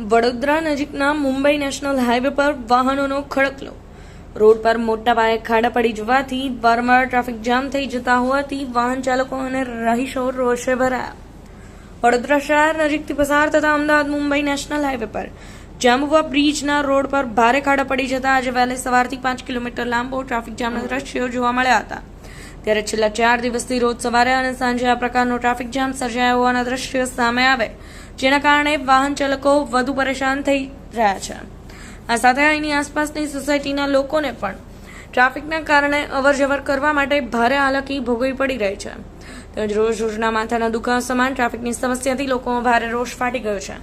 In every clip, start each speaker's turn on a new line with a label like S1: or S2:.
S1: વડોદરા નજીકના Mumbai national highway પર વાહનોનો ખડકલો. Road પર મોટા પાયે ખાડા પડી જવાથી વારંવાર ટ્રાફિક જામ થઈ જતા હોવાથી વાહન ચાલકો અને રહીશો રોષે ભરાયા. વડોદરા શહેર નજીકથી પસાર થતા અમદાવાદ મુંબઈ નેશનલ હાઈવે પર જાંબુવા બ્રિજના રોડ પર ભારે ખાડા પડી જતા આજે વહેલી સવારથી 5 કિલોમીટર લાંબો ટ્રાફિક જામના દ્રશ્યો જોવા મળ્યા હતા. ત્યારે છેલ્લા 4 દિવસથી રોજ સવારે અને સાંજે આ પ્રકારનો ટ્રાફિક જામ સર્જાયો હોવાના દ્રશ્યો સામે આવે, જેના કારણે વાહન ચાલકો વધુ પરેશાન થઈ રહ્યા છે. આ સાથે અહીંની આસપાસની સોસાયટીના લોકોને પણ ટ્રાફિકના કારણે અવરજવર કરવા માટે ભારે હાલાકી ભોગવવી પડી રહી છે. તેમજ રોજના માથાના દુખાવા સમાન ટ્રાફિકની સમસ્યાથી લોકોમાં ભારે રોષ ફાટી ગયો છે.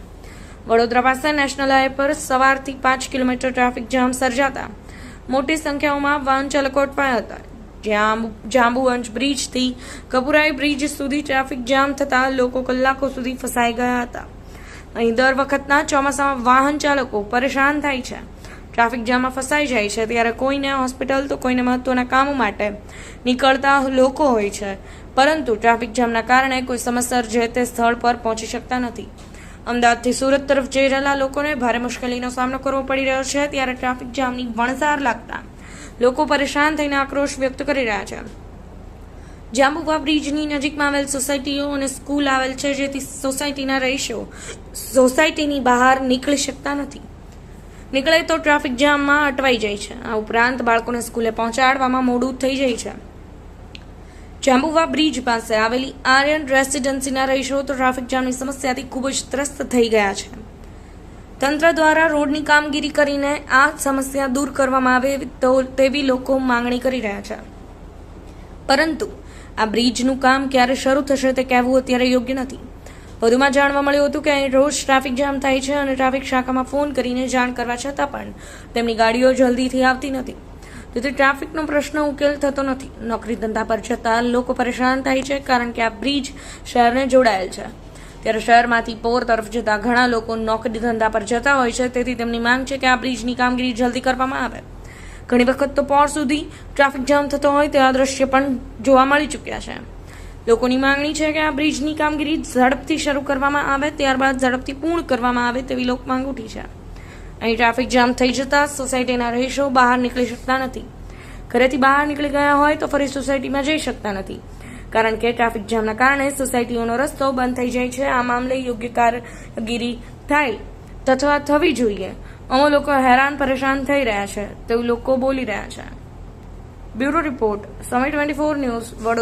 S1: વડોદરા પાસે નેશનલ હાઈવે પર સવારથી 5 કિલોમીટર ટ્રાફિક જામ સર્જાતા મોટી સંખ્યામાં વાહન ચાલકો અટવાયા હતા. જ્યાં જાંબુવંજ બ્રિજથી કપુરાઈ બ્રિજ સુધી ટ્રાફિક જામ થતા લોકો કલાકો સુધી ફસાઈ ગયા હતા. અહીં દર વખતના ચોમાસામાં વાહન ચાલકો પરેશાન થાય છે. ટ્રાફિક જામમાં ફસાઈ જાય છે ત્યારે કોઈને હોસ્પિટલ તો કોઈને મહત્વના કામો માટે નીકળતા લોકો હોય છે, પરંતુ ટ્રાફિક જામના કારણે કોઈ સમયસર જે તે સ્થળ પર પહોંચી શકતા નથી. અમદાવાદથી સુરત તરફ જઈ રહેલા લોકોને ભારે મુશ્કેલીનો સામનો કરવો પડી રહ્યો છે. ત્યારે ટ્રાફિક જામની વણઝાર લાગતા લોકો પરેશાન થઈને આક્રોશ વ્યક્ત કરી રહ્યા છે. જાંબુવા બ્રિજની નજીકમાં આવેલ સોસાયટીઓ અને સ્કૂલ આવેલ છે, જેથી સોસાયટીના રહીશો સોસાયટીની બહાર નીકળી શકતા નથી. નીકળે તો ટ્રાફિક જામમાં અટવાઈ જાય છે. આ ઉપરાંત બાળકોને સ્કૂલે પહોંચાડવામાં મોડું થઈ જાય છે. જાંબુવા બ્રિજ પાસે આવેલી આર્યન રેસિડેન્સીના રહીશો તો ટ્રાફિક જામની સમસ્યાથી ખૂબ જ ત્રસ્ત થઈ ગયા છે. તંત્ર દ્વારા રોડની કામગીરી કરીને આ સમસ્યા દૂર કરવામાં આવે તેવી લોકો માંગણી કરી રહ્યા છે, પરંતુ આ બ્રિજનું કામ ક્યારે શરૂ થશે તે કહેવું અત્યારે યોગ્ય નથી. વધુમાં જાણવા મળ્યું હતું કે અહીં રોજ ટ્રાફિક જામ થાય છે અને ટ્રાફિક શાખામાં ફોન કરીને જાણ કરવા છતાં પણ તેમની ગાડીઓ જલ્દીથી આવતી નથી, તેથી ટ્રાફિકનો પ્રશ્ન ઉકેલ થતો નથી. નોકરી ધંધા પર જતા લોકો પરેશાન થાય છે, કારણ કે આ બ્રિજ શહેરને જોડાયેલ છે. ત્યારે શહેરમાંથી પોર તરફ જતા ઘણા લોકો નોકરી ધંધા પર જતા હોય છે, તેથી તેમની માંગ છે કે આ બ્રિજની કામગીરી જલ્દી કરવામાં આવે. ઘણી વખત તો પોર સુધી ટ્રાફિક જામ થતો હોય તેવા દ્રશ્ય પણ જોવા મળી ચૂક્યા છે. લોકોની માંગણી છે કે આ બ્રિજની કામગીરી ઝડપથી શરૂ કરવામાં આવે, ત્યારબાદ ઝડપથી પૂર્ણ કરવામાં આવે તેવી લોક માંગ ઉઠી છે. અહીં ટ્રાફિક જામ થઈ જતા સોસાયટીના રહીશો બહાર નીકળી શકતા નથી. ઘરેથી બહાર નીકળી ગયા હોય તો ફરી સોસાયટીમાં જઈ શકતા નથી, કારણ કે ટ્રાફિક જામના કારણે સોસાયટીઓનો રસ્તો બંધ થઈ જાય છે. આ મામલે યોગ્ય કામગીરી થાય તથા થવી જોઈએ. અમે લોકો હેરાન પરેશાન થઈ રહ્યા છે તેવું લોકો બોલી રહ્યા છે. બ્યુરો રિપોર્ટ, સમય 24 ન્યૂઝ, વડોદરા.